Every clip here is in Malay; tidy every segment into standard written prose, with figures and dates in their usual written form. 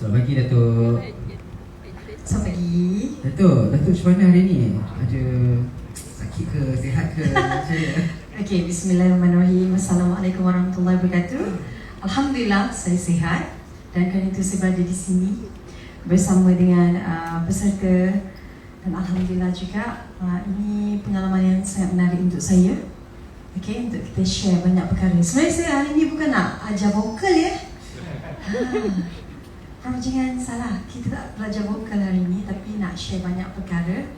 Selamat pagi Datuk. Selamat pagi. Datuk macam mana hari ni? Ada sakit ke, sihat ke? Okey, bismillahirrahmanirrahim. Assalamualaikum warahmatullahi wabarakatuh. Alhamdulillah saya sihat dan kerana itu saya berada di sini bersama dengan peserta dan alhamdulillah juga ini pengalaman yang sangat menarik untuk saya. Okey, untuk kita share banyak perkara. Sebenarnya saya hari ini bukan nak ajar vokal ya. Jangan salah, kita tak belajar vokal hari ini tapi nak share banyak perkara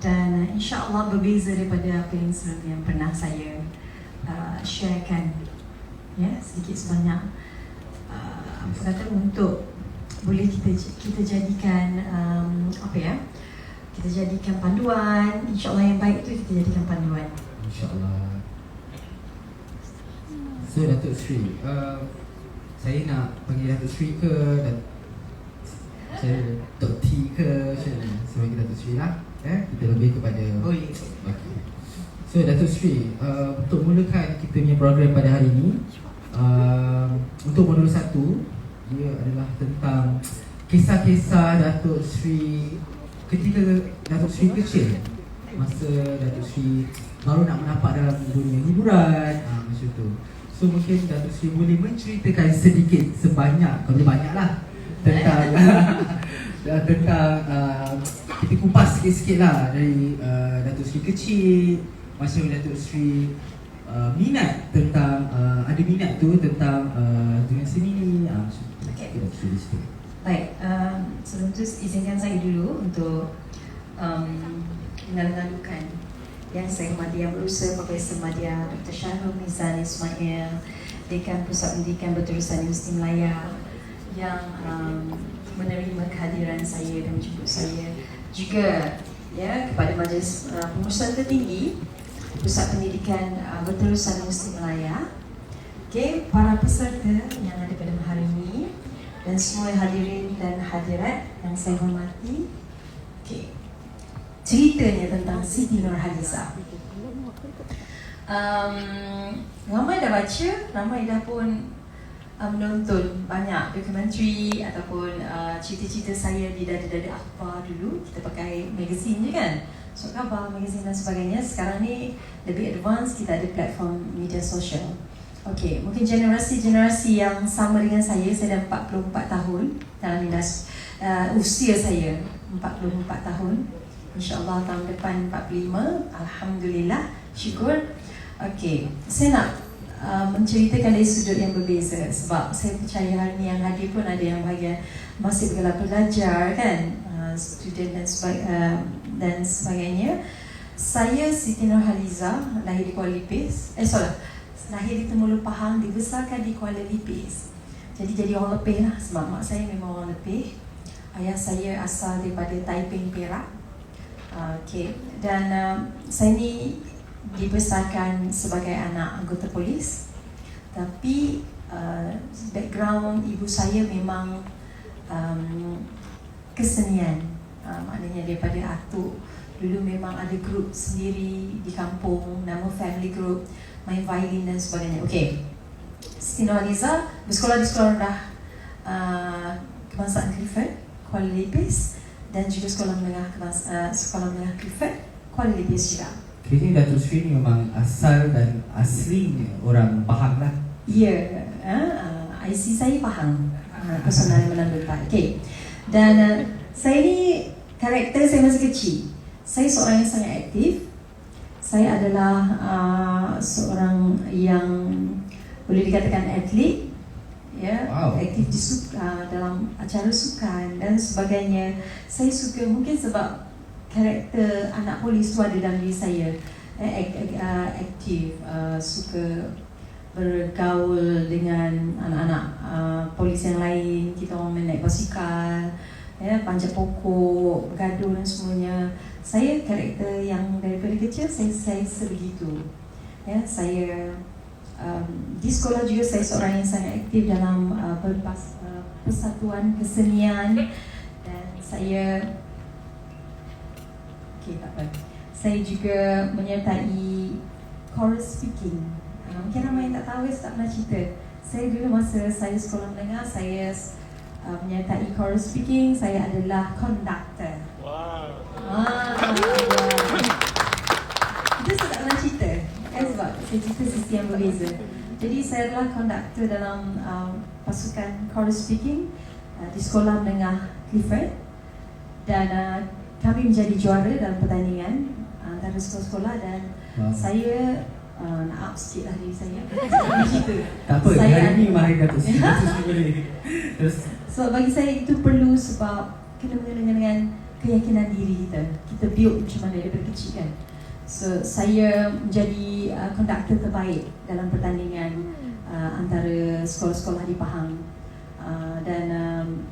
dan insya-Allah berbeza daripada apa yang sebelumnya yang pernah saya sharekan ya, sedikit sebanyak apa kata untuk boleh kita jadikan kita jadikan panduan, insya-Allah yang baik tu kita jadikan panduan, insya-Allah. So Datuk Sri, saya nak panggil Datuk Sri ke saya Dr. T ke macam mana? So panggil Datuk Sri lah. Kita lebih kepada boleh. Okay. So Datuk Sri, untuk mulakan kita punya program pada hari ini, untuk modul 1, dia adalah tentang kisah-kisah Datuk Sri ketika Datuk Sri kecil, masa Datuk Sri baru nak menapak dalam dunia hiburan, macam tu. So mungkin Datuk Sri boleh menceritakan sedikit sebanyak, kalau banyak lah, tentang kita kupas sikit-sikit lah dari Datuk Sri kecil, masa Datuk Sri minat tentang ada minat tu tentang dunia seni ni. Okay. Baik, sebelum tu izinkan saya dulu untuk mengalu-alukan yang saya hormati Yang Berusaha Profesor Madya Dr. Syahrul Mizan Ismail, Dekan Pusat Pendidikan Berterusan Universiti Melaya yang menerima kehadiran saya dan menjemput saya, juga ya kepada Majlis Pengurusan Tertinggi Pusat Pendidikan Berterusan Universiti Melaya, okay, para peserta yang ada pada hari ini dan semua hadirin dan hadirat yang saya hormati. Okay. Ceritanya tentang Siti Nurhaliza. Ramai dah baca, ramai dah pun menonton banyak dokumentari ataupun cerita-cerita saya di Dada-Dada Akhbar dulu. Kita pakai magazine je kan, so khabar, magazine dan sebagainya. Sekarang ni lebih advance, kita ada platform media sosial. Okey, mungkin generasi yang sama dengan saya dah 44 tahun dalam industri, usia saya 44 tahun. InsyaAllah tahun depan 45. Alhamdulillah, syukur. Okey, saya nak menceritakan dari sudut yang berbeza sebab saya percaya hari ni yang hadir pun ada yang bahagian masih bergelar pelajar kan, student dan sebagainya. Saya Siti Nurhaliza, lahir di Kuala Lipis. Lahir di Temerloh Pahang, dibesarkan di Kuala Lipis. Jadi orang Lepih lah, sebab mak saya memang orang Lepih. Ayah saya asal daripada Taiping, Perak. Okay. Dan saya ni dibesarkan sebagai anak anggota polis, tapi background ibu saya memang kesenian, maknanya daripada atuk dulu memang ada grup sendiri di kampung, nama family group, main violin dan sebagainya. Okay. Siti Nurhaliza bersekolah di sekolah rendah kebangsaan Clifford, Kuala Lipis, dan juga sekolah menengah Clifford, Kuala Lipis juga. Kini Datuk Sri ni memang asal dan aslinya orang Pahang lah. Ya, IC saya Pahang, personal menandung. Okay. Dan saya ni, karakter saya masih kecil. Saya seorang yang sangat aktif. Saya adalah seorang yang boleh dikatakan atlet, ya, wow. Aktif di dalam acara sukan dan sebagainya. Saya suka, mungkin sebab karakter anak polis tu ada dalam diri saya, aktif, suka bergaul dengan anak-anak polis yang lain. Kita orang naik basikal, ya, panjat pokok, bergaduh dan semuanya. Saya karakter yang daripada kecil saya sebegitu. Ya, saya di sekolah juga saya seorang yang sangat aktif dalam persatuan kesenian, dan saya tak apa. Saya juga menyertai chorus speaking. Mungkin ramai yang tak tahu, saya tak pernah cerita. Saya dulu masa saya sekolah menengah, saya menyertai chorus speaking, saya adalah conductor. Itu saya tak pernah cerita kan, sebab saya cerita sisi yang berbeza. Jadi saya adalah conductor dalam pasukan chorus speaking di sekolah menengah Clifford, dan kami menjadi juara dalam pertandingan antara sekolah-sekolah, dan saya nak up sikit lah diri saya. Tak apa, hari ni Mahir Datuk Sri boleh. So bagi saya itu perlu, sebab kena mengena dengan keyakinan diri kita. Kita build macam mana daripada kecil kan. So saya menjadi konduktor terbaik dalam pertandingan antara sekolah-sekolah di Pahang. Dan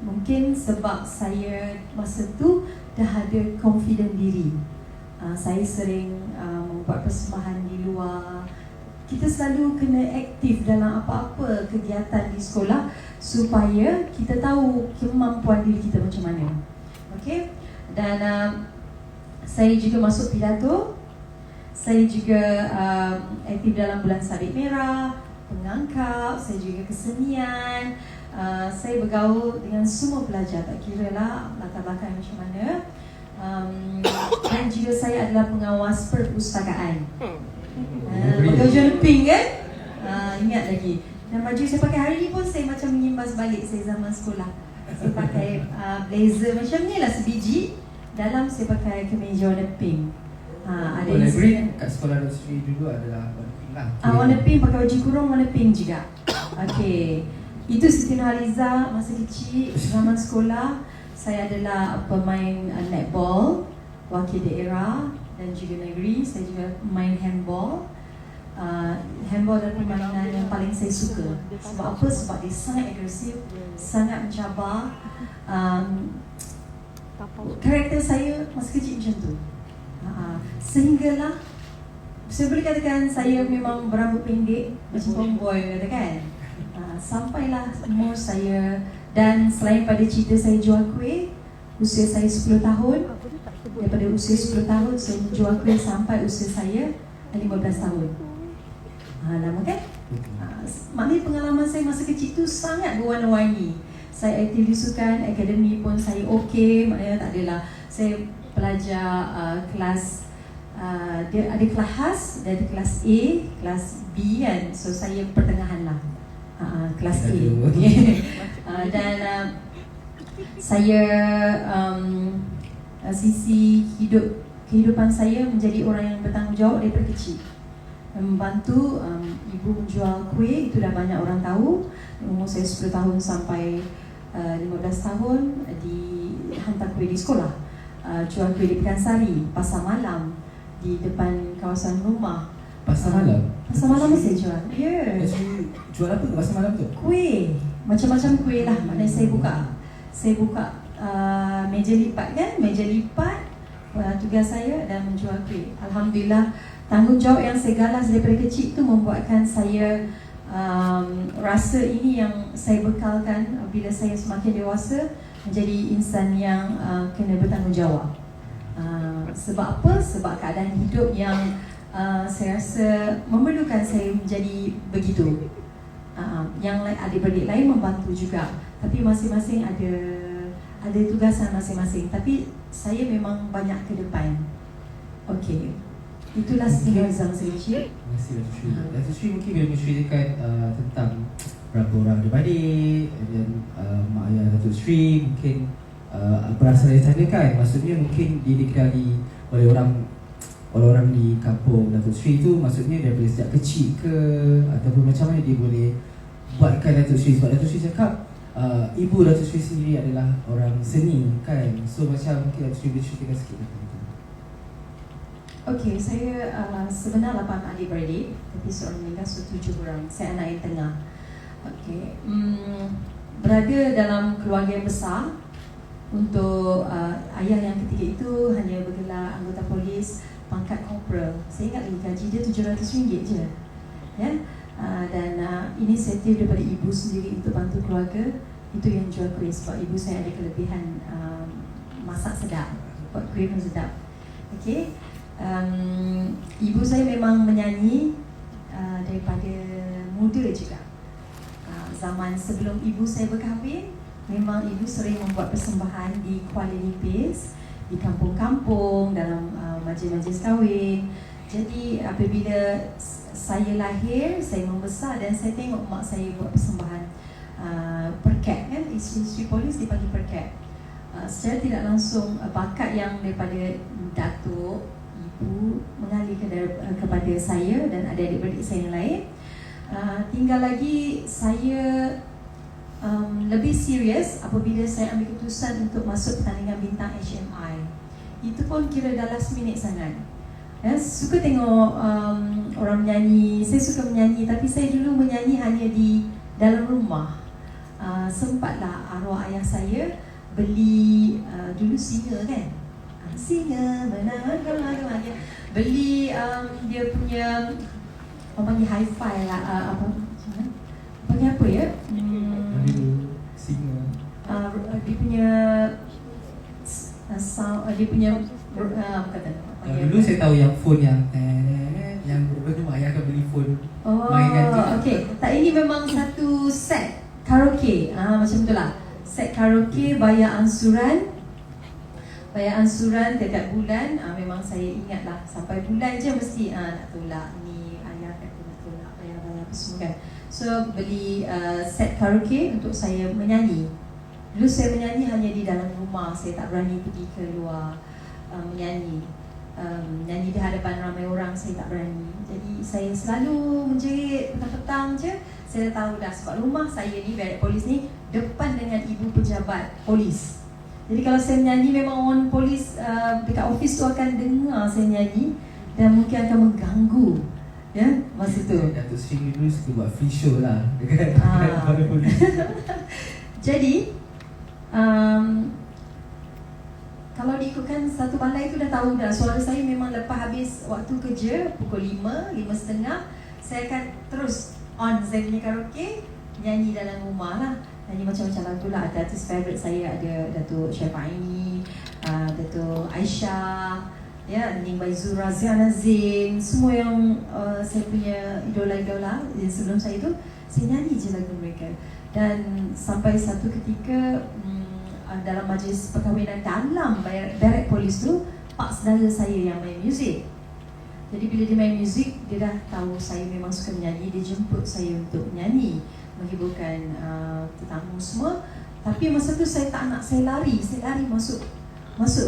mungkin sebab saya masa tu dah ada confident diri. Saya sering membuat persembahan di luar. Kita selalu kena aktif dalam apa-apa kegiatan di sekolah supaya kita tahu kemampuan diri kita macam mana. Okay? Dan saya juga masuk pidato. Saya juga aktif dalam Bulan Sabit Merah, pengangkap, saya juga kesenian. Saya bergaul dengan semua pelajar, tak kira lah latar belakang macam mana. Dan juga saya adalah pengawas perpustakaan. Pakai baju pink kan? Ingat lagi. Dan baju saya pakai hari ni pun saya macam mengimbas balik saya zaman sekolah. Saya pakai blazer macam ni lah sebiji. Dalam saya pakai kemeja warna pink. Ada library kat sekolah Datuk Sri dulu adalah warna pink lah. Warna pink, pakai baju kurung warna pink juga. Okay. Itu Siti Nurhaliza masa kecil, zaman sekolah. Saya adalah pemain netball, wakil daerah dan juga negeri. Saya juga main handball. Handball adalah permainan yang paling saya suka. Sebab apa? Sebab dia sangat agresif, sangat mencabar. Karakter saya masa kecil macam tu. Sehinggalah saya boleh katakan saya memang berambut pendek macam tomboy katakan. Sampailah umur saya, dan selain pada cerita saya jual kuih, usia saya 10 tahun. Daripada usia 10 tahun saya menjual kuih sampai usia saya 15 tahun. Lama kan? Maknanya pengalaman saya masa kecil tu sangat berwarna-warni. Saya aktif di sukan, akademi pun saya okey. Maknanya tak adalah saya pelajar kelas dia ada kelas khas, dia ada kelas A, kelas B kan. So saya pertengahan lah. Kelas A. Dan saya sisi kehidupan saya menjadi orang yang bertanggungjawab daripada kecil. Membantu ibu menjual kuih, itu dah banyak orang tahu. Umur saya 10 tahun sampai 15 tahun dihantar kuih di sekolah. Jual kuih di Pekansari, pasar malam di depan kawasan rumah. Pasar malam? Pasar malam saya jual. Ya. Jual apa kat pasar malam tu? Kuih. Macam-macam kuih lah. Maknanya saya buka meja lipat kan. Meja lipat, tugas saya dan menjual kuih. Alhamdulillah, tanggungjawab yang saya galas daripada kecil tu membuatkan saya rasa ini yang saya bekalkan bila saya semakin dewasa menjadi insan yang kena bertanggungjawab. Sebab apa? Sebab keadaan hidup yang saya rasa memerlukan saya menjadi begitu. Yang adik-beradik lain membantu juga, tapi masing-masing ada tugasan masing-masing. Tapi saya memang banyak ke depan. Okey, itulah Siti Nurhaliza masa kecil. Terima kasih Datuk Sri. Datuk Sri mungkin boleh menceritakan tentang berapa orang adik-beradik dan mak ayah Datuk Sri mungkin berasal dari sana kan. Maksudnya mungkin dia dikenali oleh orang di kampung Datuk Sri tu, maksudnya daripada sejak kecil ke, ataupun macam mana dia boleh buatkan Datuk Sri. Sebab Datuk Sri cakap ibu Datuk Sri sendiri adalah orang seni kan. So macam mungkin Datuk Sri boleh ceritakan sikit tentang itu. Okey, saya sebenarnya 8 adik-beradik, tapi seorang meninggal, so 7 orang. Saya anak yang tengah. Okey, berada dalam keluarga yang besar. Untuk ayah yang ketiga itu hanya bergelar anggota polis pangkat korporal. Saya ingat lagi gaji dia RM700 je. Ya. Dan inisiatif daripada ibu sendiri untuk bantu keluarga, itu yang jual kuih. Sebab ibu saya ada kelebihan masak sedap, buat kuih pun sedap. Okey. Ibu saya memang menyanyi daripada muda juga. Zaman sebelum ibu saya berkahwin, memang ibu sering membuat persembahan di Kuala Nipis, di kampung-kampung, dalam majlis-majlis kahwin. Jadi apabila saya lahir, saya membesar dan saya tengok mak saya buat persembahan perkat kan, isteri polis dipanggil perkat. Secara tidak langsung bakat yang daripada datuk, ibu mengalir kepada saya dan adik-adik saya yang lain. Tinggal lagi saya lebih serius apabila saya ambil keputusan untuk masuk pertandingan bintang HMI. Itu pun kira dah last minute sangat. Suka tengok orang menyanyi. Saya suka menyanyi, tapi saya dulu menyanyi hanya di dalam rumah. Sempatlah arwah ayah saya beli dulu singa kan, singa menangkan lagu-lagu, beli dia punya orang panggil hi-fi lah, panggil apa ya, singa, dia punya sound, dia punya kata dulu saya tahu yang phone yang berbentuk ayah akan beli phone mainkan tu. Okay, tak, ini memang satu set karaoke, macam itulah. Set karaoke, bayar ansuran tiap bulan. Memang saya ingat lah, sampai bulan je mesti nak tolak ni, ayah kata nak tolak, bayar apa semua kan. So beli set karaoke untuk saya menyanyi. Dulu saya menyanyi hanya di dalam rumah, saya tak berani pergi ke luar menyanyi. Nyanyi di hadapan ramai orang saya tak berani. Jadi saya selalu menjerit petang-petang je. Saya tahu dah sebab rumah saya ni, barek polis ni, depan dengan ibu pejabat polis. Jadi kalau saya menyanyi, memang orang polis dekat office tu akan dengar saya nyanyi dan mungkin akan mengganggu, ya, masa tu. Datuk Sri dulu suka buat free show lah dekat polis. Jadi kalau diikutkan satu balai tu dah tahu dah, suara saya memang lepas habis waktu kerja pukul 5, 5.30, saya akan terus on saya punya karaoke, nyanyi dalam rumah lah. Nyanyi macam-macam lagu lah. Ada artis favourite saya, ada Datuk Syafaini, Datuk Aisyah, ya, Ning Baizura, Zian Azim, semua yang saya punya idola-idola sebelum saya tu, saya nyanyi je lagu mereka. Dan sampai satu ketika dalam majlis perkahwinan dalam barek polis tu, pak saudara saya yang main muzik. Jadi bila dia main muzik, dia dah tahu saya memang suka menyanyi. Dia jemput saya untuk menyanyi, menghiburkan tetamu semua. Tapi masa tu saya tak nak, saya lari masuk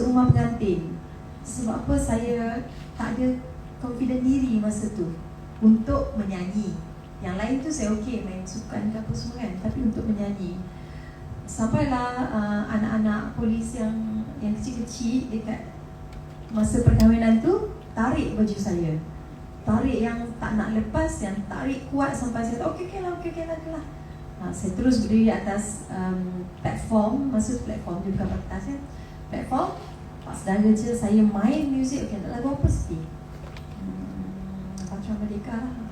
rumah pengantin. Sebab apa? Saya tak ada confident diri masa tu untuk menyanyi. Yang lain tu saya okey, main sukan ke apa semua kan, tapi untuk menyanyi. Sampailah anak-anak polis yang kecil-kecil dekat masa perkahwinan tu tarik baju saya. Tarik yang tak nak lepas, yang tarik kuat sampai saya kata okey lah. Saya terus berdiri atas platform. Masa tu platform dia bukan atas kan, platform. Pak saudara je saya main muzik. Okey, nak lagu apa sih? Pacuan Merdeka lah.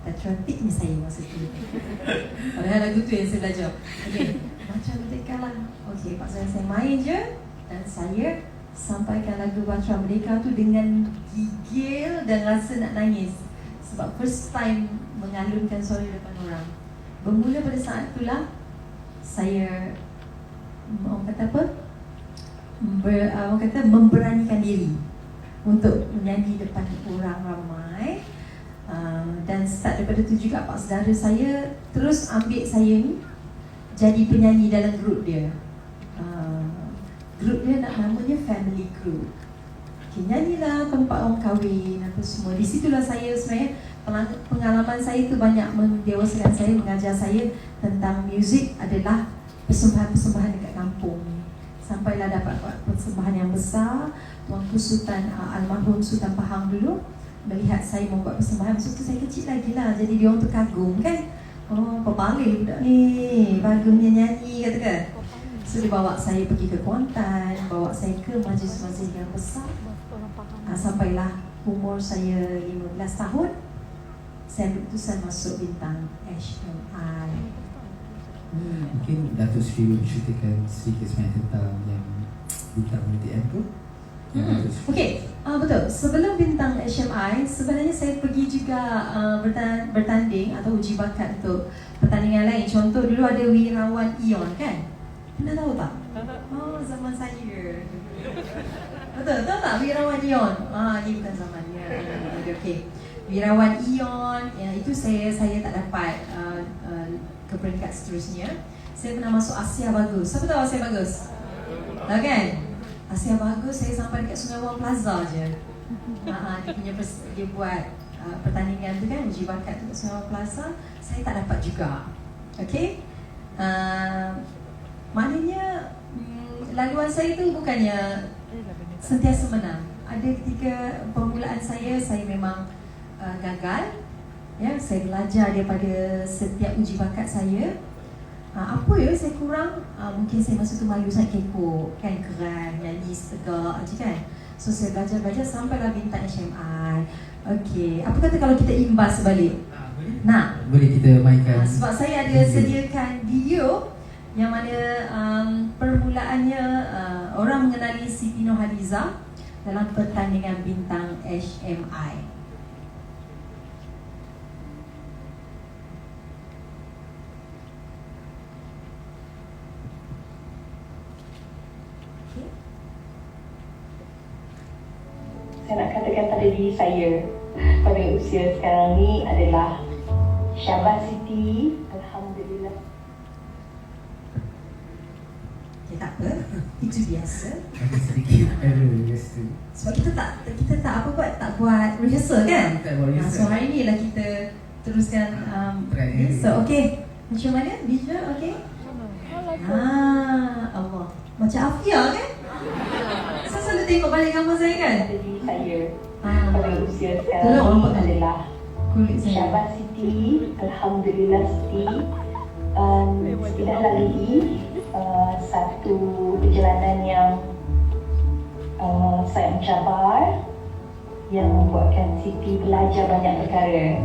Patriotik ni saya masa tu. Padahal lagu tu yang saya belajar. Okey, Pacuan Merdeka lah. Okey, pak saudara saya main je dan saya sampaikan lagu Pacuan Merdeka tu dengan gigil dan rasa nak nangis. Sebab first time mengalunkan suara depan orang. Bermula pada saat itulah saya, orang kata apa? Orang kata memberanikan diri untuk menyanyi depan orang ramai. Dan start daripada tu juga pak saudara saya terus ambil saya ni jadi penyanyi dalam grup dia. Grup dia namanya Family Crew. Okay, nyanyilah tempat orang kahwin apa semua. Di situlah saya sebenarnya pengalaman saya tu banyak mendewasakan saya, mengajar saya tentang muzik adalah persembahan-persembahan dekat kampung. Sampailah dapat persembahan yang besar. Tuanku Sultan almarhum Sultan Pahang dulu melihat saya membuat persembahan. Masa tu saya kecil lagi lah, jadi dia orang tu kagum kan. Oh, pepalih budak ni, bagusnya nyanyi katakan. So dia bawa saya pergi ke Kuantan, bawa saya ke majlis-majlis yang besar. Sampailah umur saya 15 tahun, saya berkeputusan masuk bintang HMI. Mungkin Datuk Sri boleh ceritakan sedikit sebenarnya tentang yang bintang UTM tu. Okey, betul. Sebelum bintang HMI, sebenarnya saya pergi juga bertanding atau uji bakat untuk pertandingan lain. Contoh dulu ada Wirawan Ion kan? Pernah tahu tak? Oh, zaman saya. Betul, tahu tak Wirawan Ion? Ini bukan zamannya. Okey. Wirawan Ion, ya, itu saya tak dapat ke peringkat seterusnya. Saya pernah masuk Asia Bagus. Siapa tahu Asia Bagus? Tahu kan? Asia Bagus, saya sampai dekat Sungai Wang Plaza je. Dia buat pertandingan tu kan, uji bakat tu kat Sungai Wang Plaza. Saya tak dapat juga. Okey? Maknanya laluan saya tu bukannya sentiasa menang. Ada ketika permulaan saya memang gagal. Ya, saya belajar daripada setiap uji bakat saya. Apa ya saya kurang? Mungkin saya masa tu Melayu sangat kekok, kan, keran, nyanyi tegak je kan. So saya belajar sampailah bintang HMI. Okey, apa kata kalau kita imbas balik? Nak? Boleh kita mainkan. Sebab saya ada sediakan video yang mana permulaannya orang mengenali Siti Nurhaliza dalam pertandingan bintang HMI. Saya nak katakan pada diri saya pada usia sekarang ni adalah Syabas Siti. Alhamdulillah. Okay, tak apa, itu biasa. Ada sedikit error biasa. Sebab kita tak apa buat, tak buat rehearsal kan? Tak buat rehearsal. So hari ni lah kita teruskan rehearsal. Okay, macam mana? Visual, okay? Allah, macam Afia kan? Saya selalu tengok balik gambar saya kan? Pada diri saya pada usia sekarang ni adalah Syabas Siti. Alhamdulillah Siti. Siti dah lalui satu perjalanan yang sangat mencabar, yang membuatkan Siti belajar banyak perkara.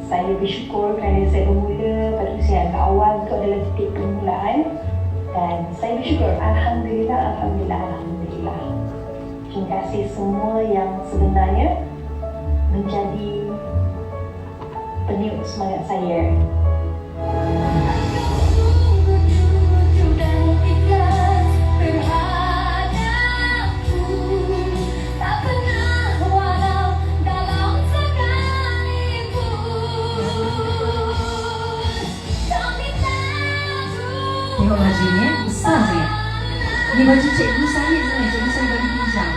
Saya bersyukur kerana saya bermula pada usia yang awal itu adalah titik permulaan, dan saya bersyukur. Alhamdulillah. Terima kasih semua yang sebenarnya menjadi peniup semangat saya. Tengok baju ni, besar sangat. Ini baju cikgu saya sebenarnya, cikgu saya bagi pinjam.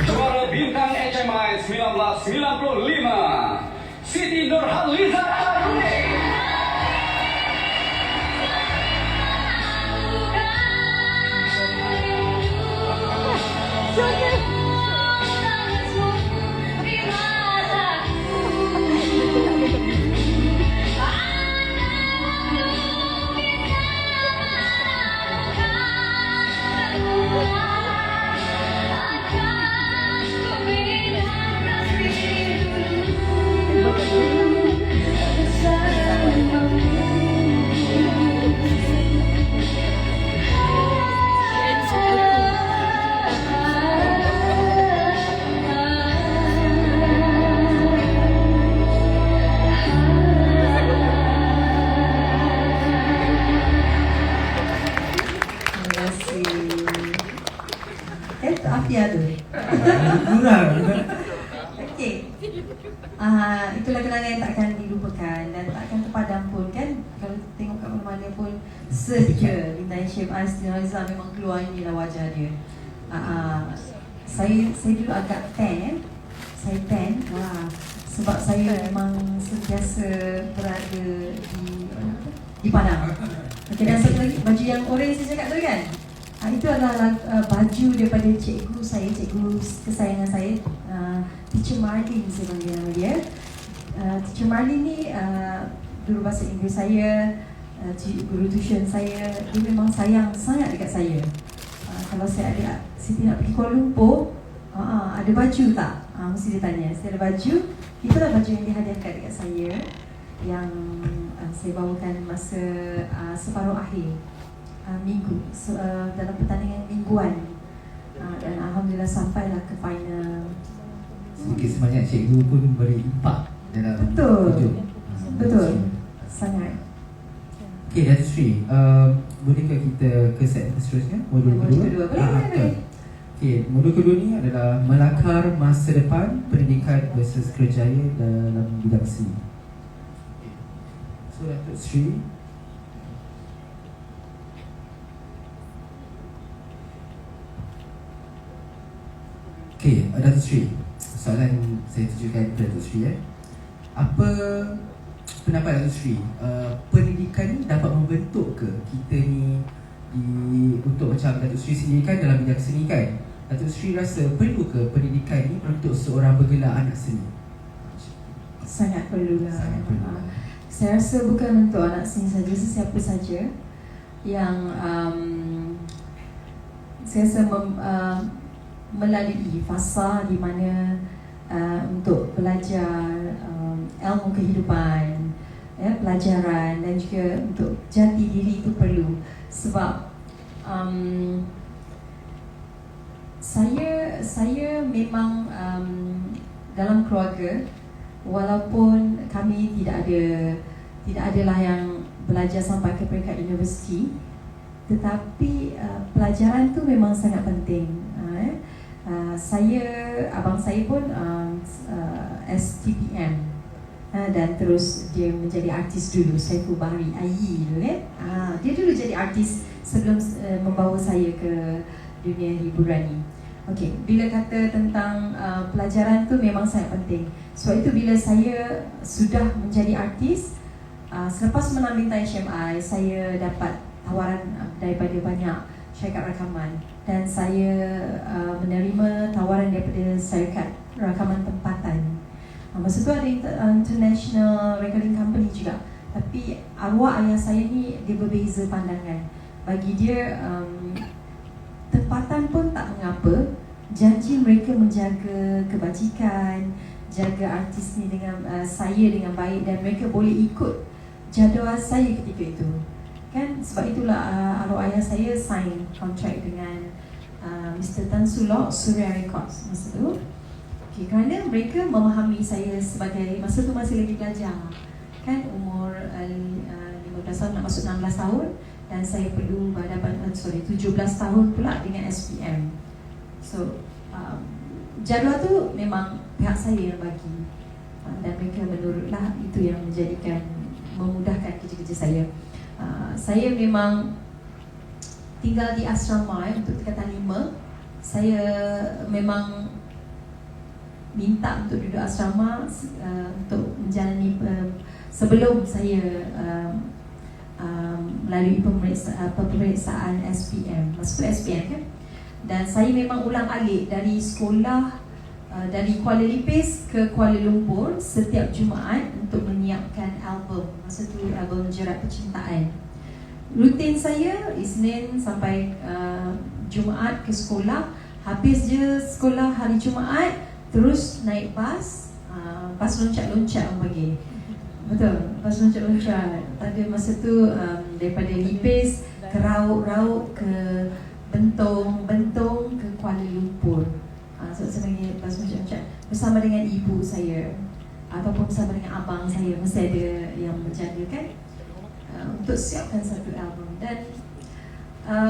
Juara bintang HMI 1995, Siti Nurhaliza Ayuni. Itulah kenangan yang takkan dilupakan dan takkan terpadam pun kan. Kalau tengok kat mana-mana pun, search je bintang HMI Siti Nurhaliza, memang keluar inilah wajah dia. Saya dulu agak tan. Saya tan sebab saya memang sentiasa berada di Padang. Okay, dan satu lagi, baju yang orange saya cakap tu kan, itu adalah baju daripada cikgu saya, cikgu kesayangan saya, Teacher Marlin saya panggil nama dia. Teacher Marlin ni guru bahasa Inggeris saya, guru tuition saya. Dia memang sayang sangat dekat saya. Kalau saya ada Siti nak pergi Kuala Lumpur, ada baju tak? Mesti dia tanya. Saya ada baju. Itulah baju yang dihadiahkan dekat saya, yang saya bawakan masa separuh akhir minggu, dalam pertandingan mingguan Dan Alhamdulillah sampailah ke final. Sedikit sebanyak cikgu pun beri impak dalam Betul. tujuh. Betul. Sangat. Okay, Datuk Sri, bolehkah kita ke set seterusnya? Modul kedua? Boleh. Okay, modul kedua ni adalah melakar masa depan pendidikan versus kerjaya dalam bidang seni. So, Datuk Sri, okay, Datuk Sri, soalan saya tujukan kepada Datuk Sri. Apa pendapat Datuk Sri? Pendidikan ni dapat membentuk ke kita ni untuk macam Datuk Sri sendiri kan dalam bidang seni kan? Datuk Sri rasa perlu ke pendidikan ni untuk seorang bergelar anak seni? Sangat perlulah. Sangat perlu. Saya rasa bukan untuk anak seni saja, sesiapa saja yang saya rasa melalui fasa di mana untuk belajar ilmu kehidupan, pelajaran dan juga untuk jati diri itu perlu. Sebab saya memang dalam keluarga, walaupun kami tidak adalah yang belajar sampai ke peringkat universiti, tetapi pelajaran tu memang sangat penting. Abang saya pun STPM dan terus dia menjadi artis dulu, Saiful Bahri AI dulu kan. Dia dulu jadi artis sebelum membawa saya ke dunia hiburan ni. Okey, bila kata tentang pelajaran tu memang sangat penting. Sebab itu bila saya sudah menjadi artis, selepas menang bintang HMI, saya dapat tawaran daripada banyak syarikat rakaman dan saya menerima tawaran daripada syarikat rakaman tempatan. Masa tu ada international recording company juga. Tapi arwah ayah saya ni dia berbeza pandangan. Bagi dia tempatan pun tak mengapa, janji mereka menjaga kebajikan, jaga artis ni dengan saya dengan baik dan mereka boleh ikut jadual saya ketika itu. Kan sebab itulah arwah ayah saya sign kontrak dengan Mr. Tan Sulok Surya Records masa tu. Okay, kerana mereka memahami saya sebagai masa tu masih lagi pelajar. Kan umur 15 tahun nak masuk 16 tahun dan saya perlu berhadapan 17 tahun pula dengan SPM. So jadual tu memang pihak saya yang bagi dan mereka menurutlah itu yang memudahkan kerja-kerja saya. Saya memang tinggal di asrama untuk tingkatan 5. Saya memang minta untuk duduk asrama untuk menjalani sebelum saya melalui pemeriksaan SPM. Masuk SPM kan? Dan saya memang ulang-alik dari sekolah dari Kuala Lipis ke Kuala Lumpur setiap Jumaat untuk menyiapkan album. Masa tu album Jerat Percintaan. Rutin saya Isnin sampai Jumaat ke sekolah. Habis je sekolah hari Jumaat, terus naik bas, bas loncat-loncat orang panggil. Betul, bas loncat-loncat. Pada masa tu daripada Lipis ke Rauk-Rauk ke Bentong ke Kuala Lumpur. So saya panggil bas loncat-loncat bersama dengan ibu saya ataupun bersama dengan abang saya, mesti ada yang berjaga kan, untuk siapkan satu album. Dan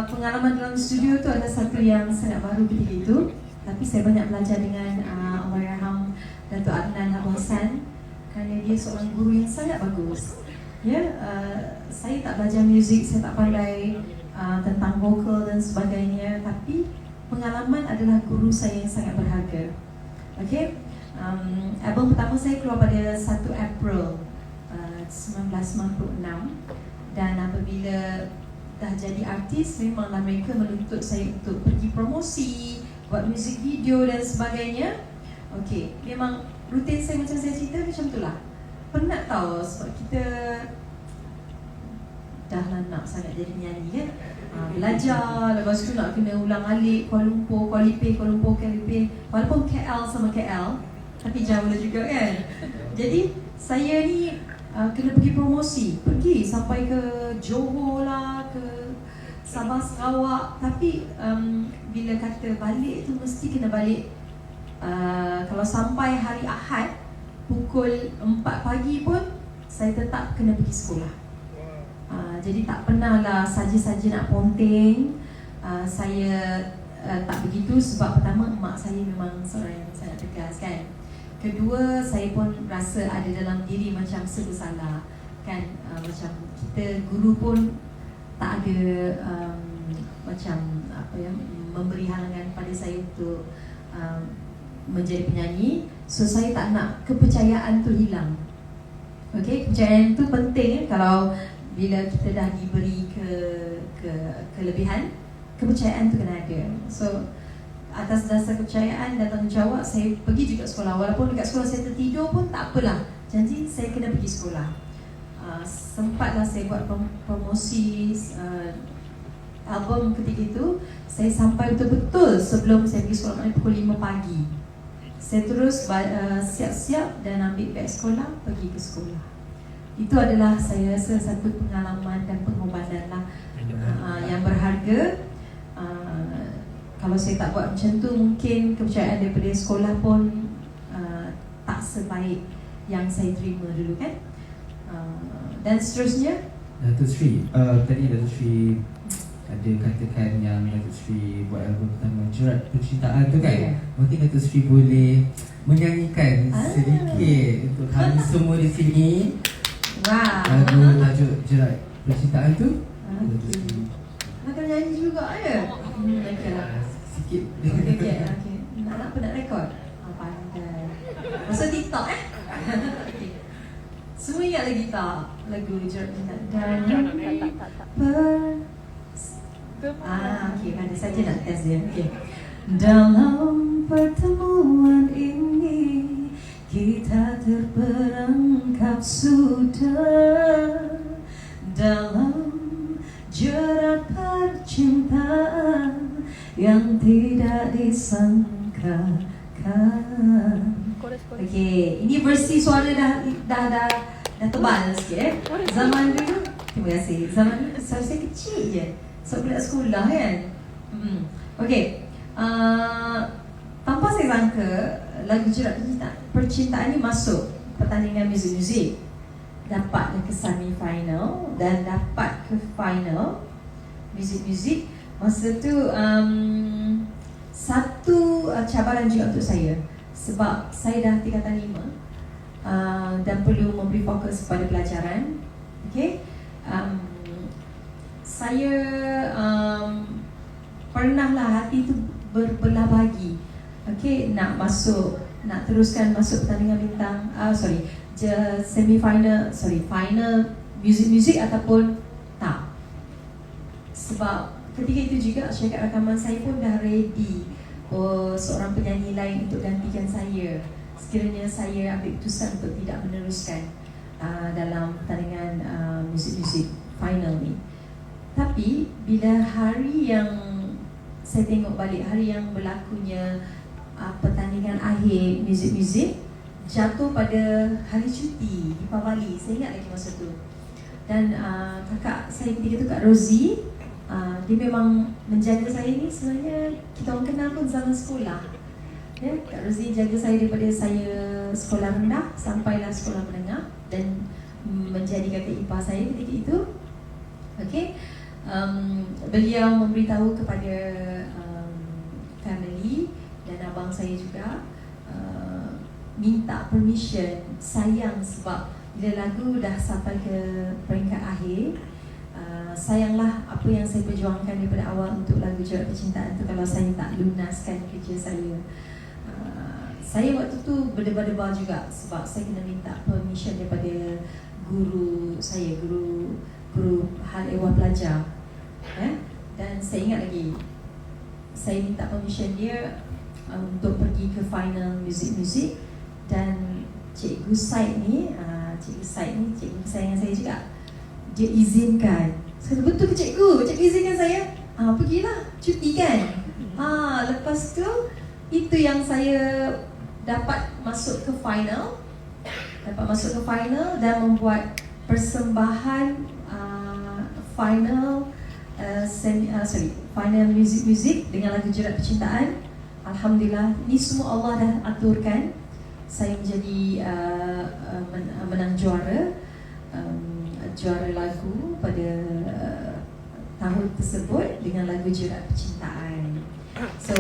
pengalaman dalam studio tu adalah satu yang sangat baru ketika itu. Tapi saya banyak belajar dengan Allahyarham Datuk Adnan Habosan kerana dia seorang guru yang sangat bagus. Saya tak belajar muzik, saya tak pandai tentang vokal dan sebagainya, tapi pengalaman adalah guru saya yang sangat berharga. Okay, album pertama saya keluar pada 1 April 1996 dan apabila dah jadi artis, memanglah mereka menuntut saya untuk pergi promosi, buat music video dan sebagainya. Okay, memang rutin saya macam saya cerita macam tu lah. Penat tau sebab kita dah lah nak sangat jadi penyanyi kan. Belajar, lepas tu nak kena ulang alik Kuala Lumpur, Kuala Lumpur, walaupun KL sama KL, tapi jauh juga kan. Jadi saya ni kena pergi promosi, pergi sampai ke Johor lah, ke Sabah Sarawak. Tapi bila kata balik tu mesti kena balik. Kalau sampai hari Ahad pukul 4 pagi pun saya tetap kena pergi sekolah. Jadi tak pernah lah saja-saja nak ponteng. Saya tak begitu sebab pertama mak saya memang seorang yang sangat tegas kan. Kedua, saya pun rasa ada dalam diri macam serba salah kan. Macam kita guru pun tak ada macam apa ya, memberi halangan pada saya untuk menjadi penyanyi. So saya tak nak kepercayaan tu hilang. Okey, kepercayaan tu penting kalau bila kita dah diberi kelebihan, kepercayaan tu kena ada. So atas dasar kepercayaan dan tanggungjawab saya pergi juga sekolah. Walaupun dekat sekolah saya tertidur pun tak apalah, janji saya kena pergi sekolah. Sempatlah saya buat promosi album ketika itu. Saya sampai betul-betul sebelum saya pergi sekolah, maknanya pukul 5 pagi. Saya terus siap-siap dan ambil beg sekolah, pergi ke sekolah. Itu adalah saya rasa satu pengalaman dan pengorbanan lah yang berharga. Kalau saya tak buat macam tu, mungkin kepercayaan daripada sekolah pun tak sebaik yang saya terima dulu kan. Dan seterusnya, Datuk Sri, tadi Datuk Sri ada katakan yang Datuk Sri buat album pertama Jerat Percintaan tu kan. Mungkin Datuk Sri boleh menyanyikan sedikit untuk kami semua di sini. Lagu tajuk Jerat Percintaan tu. Nak nyanyi juga ya? Okeylah. Sikit. Okey. Nak rekod? Pandai. Masa TikTok okay. Semua ingat lagi tak lagu Jerat Percintaan? Okey, ada saja nak test dia. Okey. Dalam pertemuan ini kita terperangkap sudah dalam jerat percintaan yang tidak disangkakan. Okey, ini versi suara dah tebal sikit. Zaman dulu, terima kasih. Zaman dulu suara saya kecil je. So budak sekolah kan. Okey. Tanpa saya sangka lagu Jerat Percintaan ni masuk pertandingan muzik-muzik. Dapat ke semi-final dan dapat ke final muzik-muzik. Masa tu satu cabaran juga untuk saya. Sebab saya dah tingkatan 5 dan perlu memberi fokus pada pelajaran. Okay. Saya pernahlah hati tu berbelah bagi. Okay, nak teruskan masuk pertandingan bintang. Final muzik-muzik ataupun tak. Sebab ketika itu juga syarikat rakaman saya pun dah ready seorang penyanyi lain untuk gantikan saya sekiranya saya ambil keputusan untuk tidak meneruskan dalam pertandingan muzik-muzik final ni. Tapi bila hari yang saya tengok balik, hari yang berlakunya pertandingan akhir muzik-muzik jatuh pada hari cuti di Pavali. Saya ingat lagi masa tu. Dan kakak saya ketika tu, Kak Rosie, dia memang menjaga saya ni. Sebenarnya kita orang kenal pun zaman sekolah ya. Kak Rosie jaga saya daripada saya sekolah rendah sampailah sekolah menengah dan menjadi kakak ipar saya ketika itu. Okay. Beliau memberitahu kepada family dan abang saya juga, minta permission, sayang sebab bila lagu dah sampai ke peringkat akhir, sayanglah apa yang saya perjuangkan daripada awal untuk lagu Jerat Percintaan tu kalau saya tak lunaskan kerja saya. Saya waktu tu berdebar-debar juga sebab saya kena minta permission daripada guru saya, guru hal ehwal pelajar. Dan saya ingat lagi, saya minta permission dia untuk pergi ke final muzik-muzik. Dan Cikgu Said ni, cikgu kesayangan saya juga, dia izinkan. Saya kata, betul ke cikgu? Cikgu izinkan saya? Pergilah, cuti kan? Lepas tu, itu yang saya dapat masuk ke final. Dan membuat persembahan final final music dengan lagu Jerat Percintaan. Alhamdulillah, ni semua Allah dah aturkan. Saya menjadi menang juara lagu pada tahun tersebut dengan lagu Jerat Percintaan. So